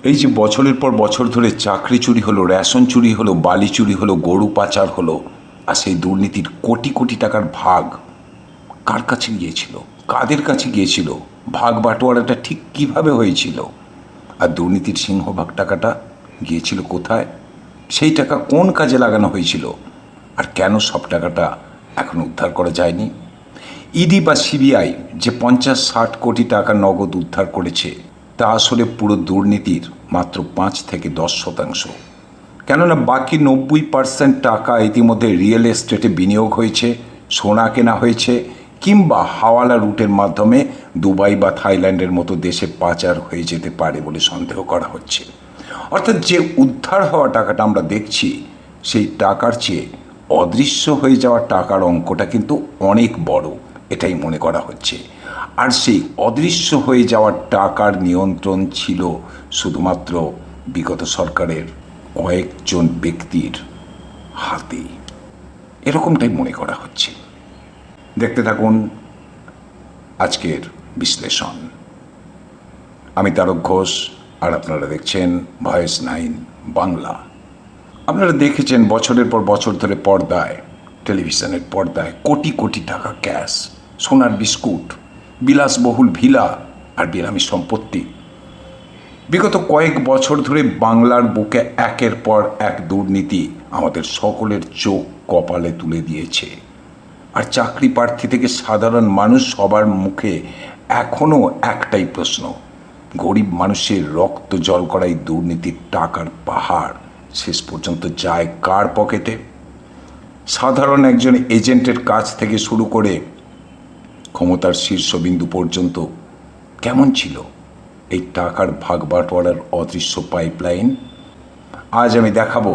এই যে বছরের পর বছর ধরে চাকরি চুরি হলো, রেশন চুরি হলো, বালি চুরি হলো, গরু পাচার হলো, আর সেই দুর্নীতির কোটি কোটি টাকার ভাগ কার কাছে গিয়েছিল, কাদের কাছে গিয়েছিল, ভাগ বাটোয়ারাটা ঠিক কিভাবে হয়েছিল, আর দুর্নীতির সিংহভাগ টাকাটা গিয়েছিল কোথায়, সেই টাকা কোন কাজে লাগানো হয়েছিল, আর কেন সব টাকাটা এখন উদ্ধার করা যায়নি? ইডি বা সিবিআই যে 50-60 কোটি টাকা নগদ উদ্ধার করেছে তা আসলে পুরো দুর্নীতির মাত্র 5-10%। কেননা বাকি 90% টাকা ইতিমধ্যে রিয়েল এস্টেটে বিনিয়োগ হয়েছে, সোনা কেনা হয়েছে, কিংবা হাওয়ালা রুটের মাধ্যমে দুবাই বা থাইল্যান্ডের মতো দেশে পাচার হয়ে যেতে পারে বলে সন্দেহ করা হচ্ছে। অর্থাৎ যে উদ্ধার হওয়া টাকাটা আমরা দেখছি, সেই টাকার চেয়ে অদৃশ্য হয়ে যাওয়া টাকার অঙ্কটা কিন্তু অনেক বড়, এটাই মনে করা হচ্ছে। আর সেই অদৃশ্য হয়ে যাওয়া টাকার নিয়ন্ত্রণ ছিল শুধুমাত্র বিগত সরকারের কয়েকজন ব্যক্তির হাতে, এরকমটাই মনে করা হচ্ছে। দেখতে থাকুন আজকের বিশ্লেষণ। আমি তারক ঘোষ, আর আপনারা দেখছেন ভয়েস 9 বাংলা। আপনারা দেখেছেন বছরের পর বছর ধরে পর্দায়, টেলিভিশনের পর্দায় কোটি কোটি টাকা ক্যাশ, সোনার বিস্কুট, বিলাসবহুল ভিলা আর বেনামি সম্পত্তি। বিগত কয়েক বছর ধরে বাংলার বুকে একের পর এক দুর্নীতি আমাদের সকলের চোখ কপালে তুলে দিয়েছে। আর চাকরি প্রার্থী থেকে সাধারণ মানুষ সবার মুখে এখনও একটাই প্রশ্ন, গরিব মানুষের রক্ত জল করা এই দুর্নীতির টাকার পাহাড় শেষ পর্যন্ত যায় কার পকেটে? সাধারণ একজন এজেন্টের কাছ থেকে শুরু করে ক্ষমতার শীর্ষবিন্দু পর্যন্ত কেমন ছিল এই টাকার ভাগ বাটোয়ারার অদৃশ্য পাইপলাইন? আজ আমি দেখাবো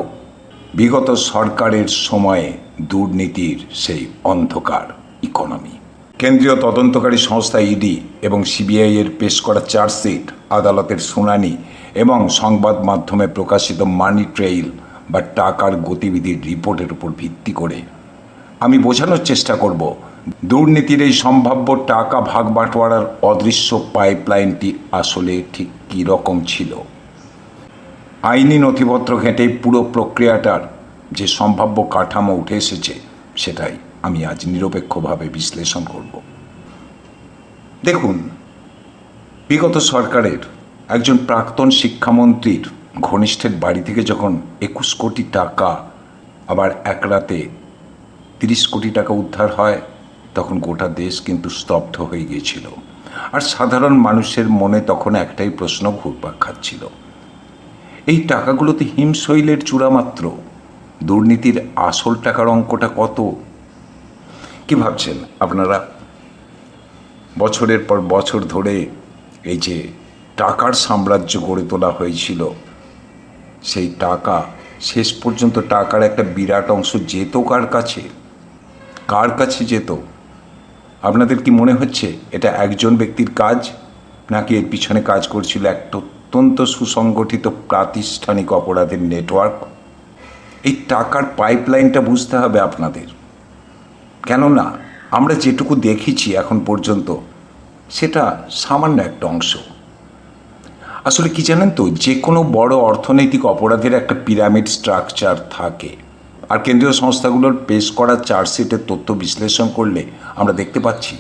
বিগত সরকারের সময়ে দুর্নীতির সেই অন্ধকার ইকোনমি। কেন্দ্রীয় তদন্তকারী সংস্থা ইডি এবং সিবিআই এর পেশ করা চার্জশিট, আদালতের শুনানি এবং সংবাদ মাধ্যমে প্রকাশিত মানি ট্রেইল বা টাকার গতিবিধির রিপোর্টের উপর ভিত্তি করে আমি বোঝানোর চেষ্টা করব দুর্নীতির এই সম্ভাব্য টাকা ভাগ বাটোয়ারার অদৃশ্য পাইপলাইনটি আসলে ঠিক কী রকম ছিল। আইনি নথিপত্র ঘেঁটে পুরো প্রক্রিয়াটার যে সম্ভাব্য কাঠামো উঠে এসেছে, সেটাই আমি আজ নিরপেক্ষভাবে বিশ্লেষণ করব। দেখুন, বিগত সরকারের একজন প্রাক্তন শিক্ষামন্ত্রীর ঘনিষ্ঠের বাড়ি থেকে যখন 21 কোটি টাকা, আবার এক রাতে 30 কোটি টাকা উদ্ধার হয়, তখন গোটা দেশ কিন্তু স্তব্ধ হয়ে গিয়েছিল। আর সাধারণ মানুষের মনে তখন একটাই প্রশ্ন ঘুরপাক খাচ্ছিল, এই টাকাগুলোতে হিমশৈলের চূড়া মাত্র, দুর্নীতির আসল টাকার অঙ্কটা কত? কি ভাবছেন আপনারা? বছরের পর বছর ধরে এই যে টাকার সাম্রাজ্য গড়ে তোলা হয়েছিল, সেই টাকা শেষ পর্যন্ত টাকার একটা বিরাট অংশ যেত কার কাছে? কার কাছে যেত? আপনাদের কি মনে হচ্ছে এটা একজন ব্যক্তির কাজ, নাকি এর পিছনে কাজ করছিল একটা অত্যন্ত সুসংগঠিত প্রাতিষ্ঠানিক অপরাধের নেটওয়ার্ক? এই টাকার পাইপলাইনটা বুঝতে হবে আপনাদের। কেননা আমরা যেটুকু দেখেছি এখন পর্যন্ত সেটা সামান্য একটা অংশ। আসলে কি জানেন তো, যে কোনো বড় অর্থনৈতিক অপরাধের একটা পিরামিড স্ট্রাকচার থাকে। আর কেন্দ্রীয় সংস্থাগুলোর পেশ করা চার্জশিটের তথ্য বিশ্লেষণ করলে আমরা দেখতে পাচ্ছি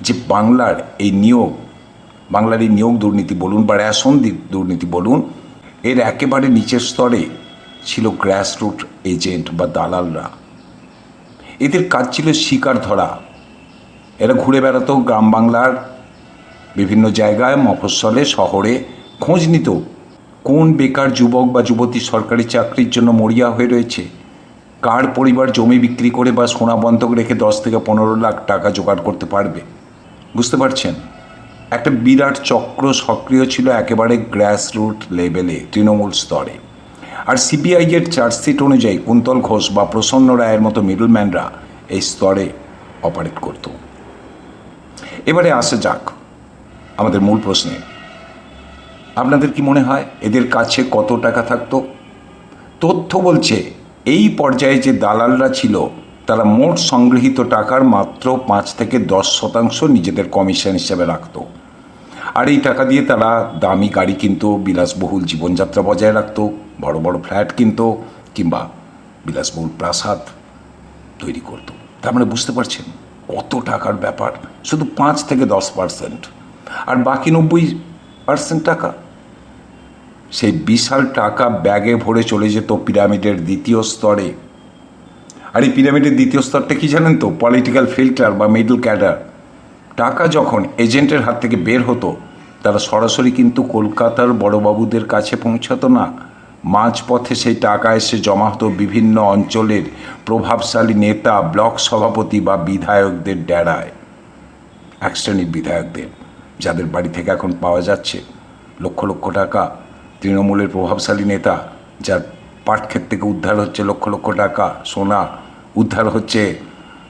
যে বাংলার এই নিয়োগ দুর্নীতি বলুন বা রেশন দুর্নীতি বলুন, এর একেবারে নিচের স্তরে ছিল গ্রাসরুট এজেন্ট বা দালালরা। এদের কাজ ছিল শিকার ধরা। এরা ঘুরে বেড়াতো গ্রাম বাংলার বিভিন্ন জায়গায়, মফস্বলে, শহরে, খোঁজ নিত কোন বেকার যুবক বা যুবতী সরকারি চাকরির জন্য মরিয়া হয়ে রয়েছে, কার পরিবার জমি বিক্রি করে বা সোনা বন্ধক রেখে 10 থেকে 15 লাখ টাকা জোগাড় করতে পারবে। বুঝতে পারছেন? একটা বিরাট চক্র সক্রিয় ছিল একেবারে গ্রাসরুট লেভেলে, তৃণমূল স্তরে। আর সিবিআই এর চার্জশিট অনুযায়ী কুন্তল ঘোষ বা প্রসন্ন রায়ের মতো মিডলম্যানরা এই স্তরে অপারেট করত। এবারে আসা যাক আমাদের মূল প্রশ্নে। আপনাদের কি মনে হয় এদের কাছে কত টাকা থাকতো? তথ্য বলছে এই পর্যায়ে যে দালালরা ছিল তারা মোট সংগৃহীত টাকার মাত্র 5 থেকে 10% নিজেদের কমিশন হিসেবে রাখত। আর এই টাকা দিয়ে তারা দামি গাড়ি কিনতো, বিলাসবহুল জীবনযাত্রা বজায় রাখতো, বড় বড় ফ্ল্যাট কিনতো, কিংবা বিলাসবহুল প্রাসাদ তৈরি করতো। তার মানে বুঝতে পারছেন কত টাকার ব্যাপার। শুধু 5-10%, আর বাকি 90% টাকা সেই বিশাল টাকা ব্যাগে ভরে চলে যেত পিরামিডের দ্বিতীয় স্তরে। আর এই পিরামিডের দ্বিতীয় স্তরটা কি জানেন তো? পলিটিক্যাল ফিল্টার বা মিডল ক্যাডার। টাকা যখন এজেন্টের হাত থেকে বের হতো, তারা সরাসরি কিন্তু কলকাতার বড়বাবুদের কাছে পৌঁছাতো না। মাঝপথে সেই টাকা এসে জমা হতো বিভিন্ন অঞ্চলের প্রভাবশালী নেতা, ব্লক সভাপতি বা বিধায়কদের ডেরায়। এক শ্রেণীর বিধায়কদের, যাদের বাড়ি থেকে এখন পাওয়া যাচ্ছে লক্ষ লক্ষ টাকা। তৃণমূলের প্রভাবশালী নেতা, যার পাটক্ষেত থেকে উদ্ধার হচ্ছে লক্ষ লক্ষ টাকা সোনা, উদ্ধার হচ্ছে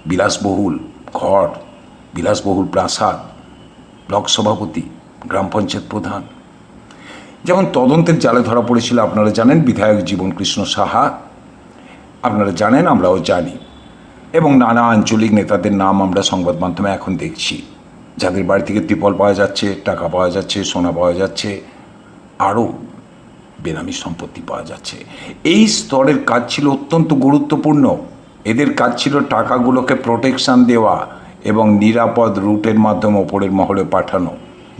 বিলাসবহুল ঘর, বিলাসবহুল প্রাসাদ, ব্লক সভাপতি, গ্রাম পঞ্চায়েত প্রধান। যেমন তদন্তের জালে ধরা পড়েছিল, আপনারা জানেন, বিধায়ক জীবনকৃষ্ণ সাহা। আপনারা জানেন, আমরাও জানি। এবং নানা আঞ্চলিক নেতাদের নাম আমরা সংবাদ মাধ্যমে এখন দেখছি, যাদের বাড়ি থেকে ত্রিপল পাওয়া যাচ্ছে, টাকা পাওয়া যাচ্ছে, সোনা পাওয়া যাচ্ছে, আরও বেনামি সম্পত্তি পাওয়া যাচ্ছে। এই স্তরের কাজ ছিল অত্যন্ত গুরুত্বপূর্ণ। এদের কাজ ছিল টাকাগুলোকে প্রোটেকশান দেওয়া এবং নিরাপদ রুটের মাধ্যমে ওপরের মহলে পাঠানো।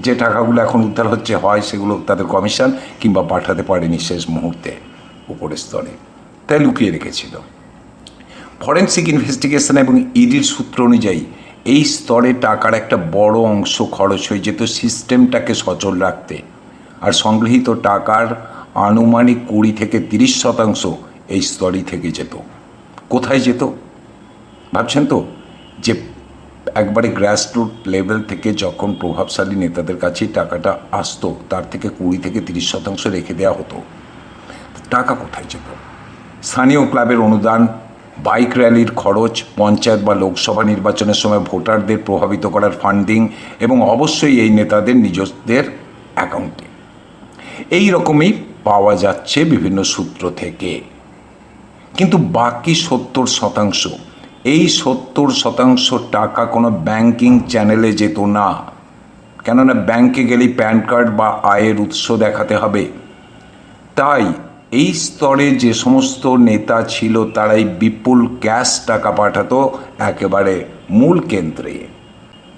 যে টাকাগুলো এখন উদ্ধার হচ্ছে, হয় সেগুলো তাদের কমিশন, কিংবা পাঠাতে পারেনি শেষ মুহূর্তে উপরের স্তরে, তাই লুকিয়ে রেখেছিল। ফরেন্সিক ইনভেস্টিগেশন এবং ইডির সূত্র অনুযায়ী এই স্তরে টাকার একটা বড় অংশ খরচ হয়ে যেত সিস্টেমটাকে সচল রাখতে। আর সংগৃহীত টাকার আনুমানিক 20-30% এই স্তরই থেকে যেত। কোথায় যেত ভাবছেন তো? যে একবারে গ্রাসরুট লেভেল থেকে যখন প্রভাবশালী নেতাদের কাছে টাকাটা আসতো, তার থেকে 20-30% রেখে দেওয়া হতো। টাকা কোথায় যেত? স্থানীয় ক্লাবের অনুদান, বাইক র্যালির খরচ, পঞ্চায়েত বা লোকসভা নির্বাচনের সময় ভোটারদের প্রভাবিত করার ফান্ডিং, এবং অবশ্যই এই নেতাদের নিজেদের অ্যাকাউন্টে। এই রকমই পাওয়া যাচ্ছে বিভিন্ন সূত্র থেকে। কিন্তু বাকি 70%, এই 70% টাকা কোনো ব্যাংকিং চ্যানেলে যেত না। কেননা ব্যাংকে গেলেই প্যান কার্ড বা আয়ের উৎস দেখাতে হবে। তাই এই স্তরে যে সমস্ত নেতা ছিল, তারাই বিপুল ক্যাশ টাকা পাঠাতো একেবারে মূল কেন্দ্রে।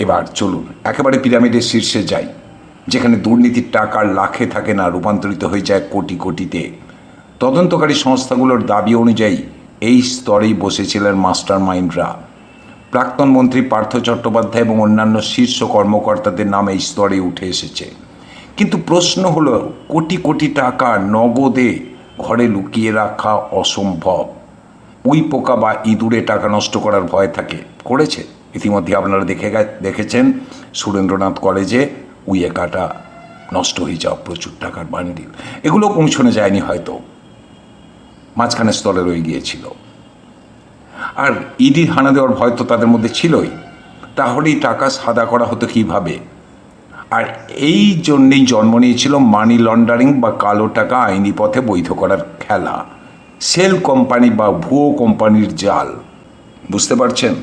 এবার চলুন একেবারে পিরামিডের শীর্ষে যাই, যেখানে দুর্নীতির টাকার লাখে থাকে না, রূপান্তরিত হয়ে যায় কোটি কোটিতে। তদন্তকারী সংস্থাগুলোর দাবি অনুযায়ী এই স্তরেই বসেছিলেন মাস্টার মাইন্ডরা। প্রাক্তন মন্ত্রী পার্থ চট্টোপাধ্যায় এবং অন্যান্য শীর্ষ কর্মকর্তাদের নাম এই স্তরে উঠে এসেছে। কিন্তু প্রশ্ন হলো, কোটি কোটি টাকা নগদে ঘরে লুকিয়ে রাখা অসম্ভব। উই পোকা বা ইঁদুরে টাকা নষ্ট করার ভয় থাকে, করেছে। ইতিমধ্যে আপনারা দেখেছেন সুরেন্দ্রনাথ কলেজে উইয়ে কাটা নষ্ট হয়ে যাওয়া প্রচুর টাকার বান্ডিল। এগুলো পৌঁছানো যায়নি, হয়তো মাঝখানে স্তরে রয়ে গিয়েছিল। আর ইডির হানা দেওয়ার ভয় তো তাদের মধ্যে ছিলই। তাহলেই টাকা সাদা করা হতো কীভাবে? আর এই জন্যেই জন্ম নিয়েছিল মানি লন্ডারিং বা কালো টাকা আইনি পথে বৈধ করার খেলা, সেল কোম্পানি বা ভুয়ো কোম্পানির জাল। বুঝতে পারছেন?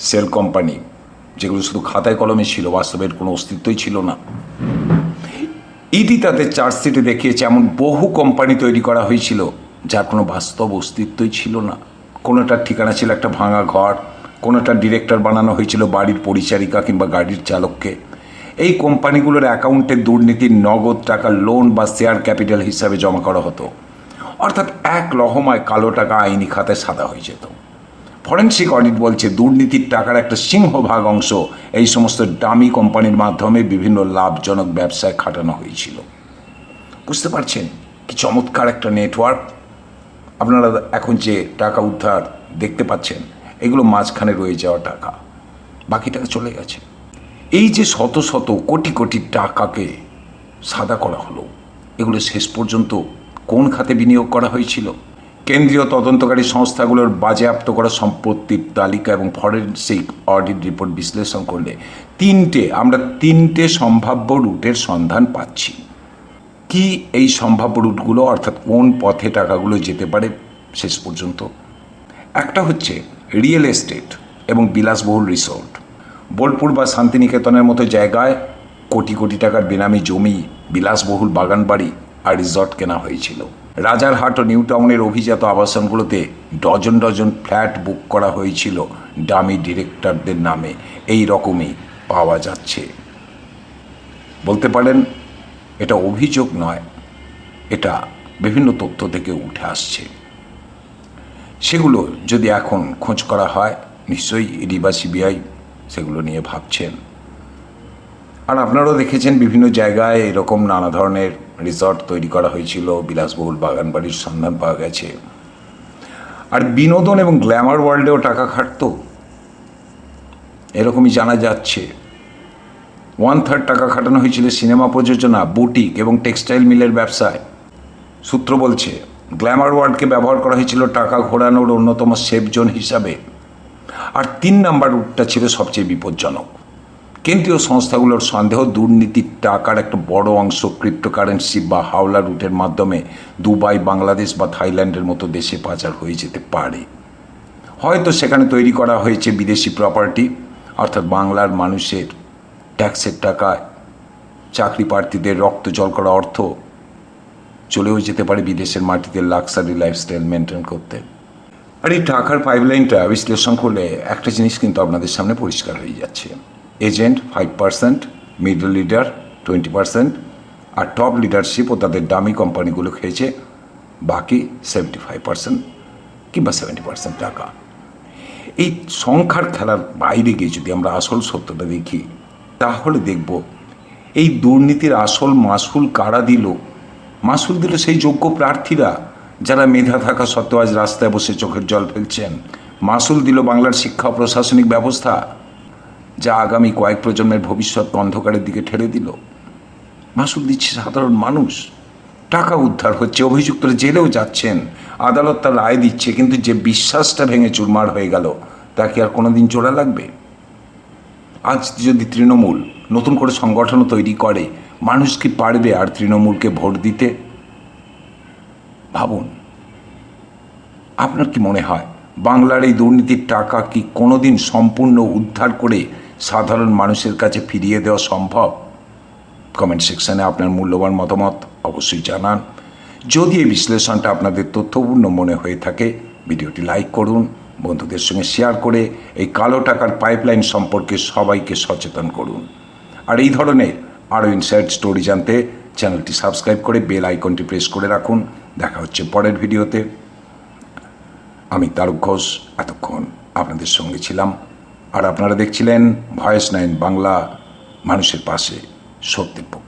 সেল কোম্পানি, যেগুলো শুধু খাতায় কলমে ছিল, বাস্তবের কোনো অস্তিত্বই ছিল না। ইডি তাদের চার্জশিটে দেখিয়েছে এমন বহু কোম্পানি তৈরি করা হয়েছিল যার কোনো বাস্তব অস্তিত্বই ছিল না। কোনোটার ঠিকানা ছিল একটা ভাঙা ঘর, কোনোটার ডিরেক্টর বানানো হয়েছিল বাড়ির পরিচারিকা কিংবা গাড়ির চালককে। এই কোম্পানিগুলোর অ্যাকাউন্টে দুর্নীতির নগদ টাকা লোন বা শেয়ার ক্যাপিটাল হিসাবে জমা করা হতো। অর্থাৎ এক লহমায় কালো টাকা আইনি খাতায় সাদা হয়ে যেত। ফরেন্সিক অডিট বলছে দুর্নীতির টাকার একটা সিংহভাগ অংশ এই সমস্ত দামি কোম্পানির মাধ্যমে বিভিন্ন লাভজনক ব্যবসায় খাটানো হয়েছিল। বুঝতে পারছেন কি চমৎকার একটা নেটওয়ার্ক? আপনারা এখন যে টাকা উদ্ধার দেখতে পাচ্ছেন, এগুলো মাঝখানে রয়ে যাওয়া টাকা, বাকি টাকা চলে গেছে। এই যে শত শত কোটি কোটি টাকাকে সাদা করা হলো, এগুলো শেষ পর্যন্ত কোন খাতে বিনিয়োগ করা হয়েছিল? কেন্দ্রীয় তদন্তকারী সংস্থাগুলোর বাজেয়াপ্ত করা সম্পত্তির তালিকা এবং ফরেন্সিক অডিট রিপোর্ট বিশ্লেষণ করলে আমরা তিনটে সম্ভাব্য রুটের সন্ধান পাচ্ছি। কি এই সম্ভাব্য রুটগুলো, অর্থাৎ কোন পথে টাকাগুলো যেতে পারে শেষ পর্যন্ত? একটা হচ্ছে রিয়েল এস্টেট এবং বিলাসবহুল রিসোর্ট। বোলপুর বা শান্তিনিকেতনের মতো জায়গায় কোটি কোটি টাকার বেনামি জমি, বিলাসবহুল বাগান বাড়ি আর রিসর্ট কেনা হয়েছিল। রাজারহাট ও নিউ টাউনের অভিজাত আবাসনগুলোতে ডজন ডজন ফ্ল্যাট বুক করা হয়েছিল ডামি ডিরেক্টরদের নামে। এই রকমই পাওয়া যাচ্ছে। বলতে পারেন এটা অভিযোগ নয়, এটা বিভিন্ন তথ্য থেকে উঠে আসছে। সেগুলো যদি এখন খোঁজ করা হয়, নিশ্চয়ই ইডি বা সিবিআই সেগুলো নিয়ে ভাবছেন। আর আপনারাও দেখেছেন বিভিন্ন জায়গায় এরকম নানা ধরনের রিসর্ট তৈরি করা হয়েছিল, বিলাসবহুল বাগান বাড়ির সন্ধান পাওয়া গেছে। আর বিনোদন এবং গ্ল্যামার ওয়ার্ল্ডেও টাকা খাটতো, এরকমই জানা যাচ্ছে। 1/3 টাকা খাটানো হয়েছিল সিনেমা প্রযোজনা, বুটিক এবং টেক্সটাইল মিলের ব্যবসায়। সূত্র বলছে গ্ল্যামার ওয়ার্ল্ডকে ব্যবহার করা হয়েছিল টাকা ঘোরানোর অন্যতম সেফ জোন হিসাবে। আর 3 নাম্বার রুটটা ছিল সবচেয়ে বিপজ্জনক। কেন্দ্রীয় সংস্থাগুলোর সন্দেহ, দুর্নীতির টাকার একটা বড় অংশ ক্রিপ্টোকারেন্সি বা হাওলা রুটের মাধ্যমে দুবাই, বাংলাদেশ বা থাইল্যান্ডের মতো দেশে পাচার হয়ে যেতে পারে। হয়তো সেখানে তৈরি করা হয়েছে বিদেশি প্রপার্টি, অর্থাৎ বাংলার মানুষের ট্যাক্সের টাকায় চাকরি প্রার্থীদের রক্ত জল করা অর্থ চলেও যেতে পারে বিদেশের মাটিতে লাক্সারি লাইফস্টাইল মেনটেন করতে। আর এই টাকার পাইপলাইনটা বিশ্লেষণ করলে একটা জিনিস কিন্তু আপনাদের সামনে পরিষ্কার হয়ে যাচ্ছে। এজেন্ট 5%, মিডল লিডার 20%, আর টপ লিডারশিপ ও তাদের দামি কোম্পানিগুলো খেয়েছে বাকি 75% কিংবা 70% টাকা। এই সংখ্যার খেলার বাইরে গিয়ে যদি আমরা আসল সত্যটা দেখি, তাহলে দেখব এই দুর্নীতির আসল মাসুল কারা দিল। মাসুল দিল সেই যোগ্য প্রার্থীরা যারা মেধা থাকা সত্ত্বেও আজ রাস্তায় বসে চোখের জল ফেলছেন। মাসুল দিল বাংলার শিক্ষা ও প্রশাসনিক ব্যবস্থা, যা আগামী কয়েক প্রজন্মের ভবিষ্যৎ অন্ধকারের দিকে ঠেলে দিল। মাসুল দিচ্ছে সাধারণ মানুষ, টাকা উদ্ধার হচ্ছে, অভিযুক্তরা জেলেও যাচ্ছেন, আদালত তার রায় দিচ্ছে, কিন্তু যে বিশ্বাসটা ভেঙে চুরমার হয়ে গেল তা কি আর কোনোদিন জোড়া লাগবে? আজ যদি তৃণমূল নতুন করে সংগঠনও তৈরি করে, মানুষ কি পারবে আর তৃণমূলকে ভোট দিতে? ভাবুন, আপনার কি মনে হয় বাংলার এই দুর্নীতির টাকা কি কোনোদিন সম্পূর্ণ উদ্ধার করে সাধারণ মানুষের কাছে ফিরিয়ে দেওয়া সম্ভব? কমেন্ট সেকশানে আপনার মূল্যবান মতামত অবশ্যই জানান। যদি এই বিশ্লেষণটা আপনাদের তথ্যপূর্ণ মনে হয়ে থাকে, ভিডিওটি লাইক করুন, বন্ধুদের সঙ্গে শেয়ার করে এই কালো টাকার পাইপলাইন সম্পর্কে সবাইকে সচেতন করুন। আর এই ধরনের আরও ইনসাইড স্টোরি জানতে চ্যানেলটি সাবস্ক্রাইব করে বেল আইকনটি প্রেস করে রাখুন। দেখা হচ্ছে পরের ভিডিওতে। আমি তারক ঘোষ এতক্ষণ আপনাদের সঙ্গে ছিলাম, আর আপনারা দেখছিলেন ভয়েস 9 বাংলা, মানুষের পাশে, সত্যের পক্ষে।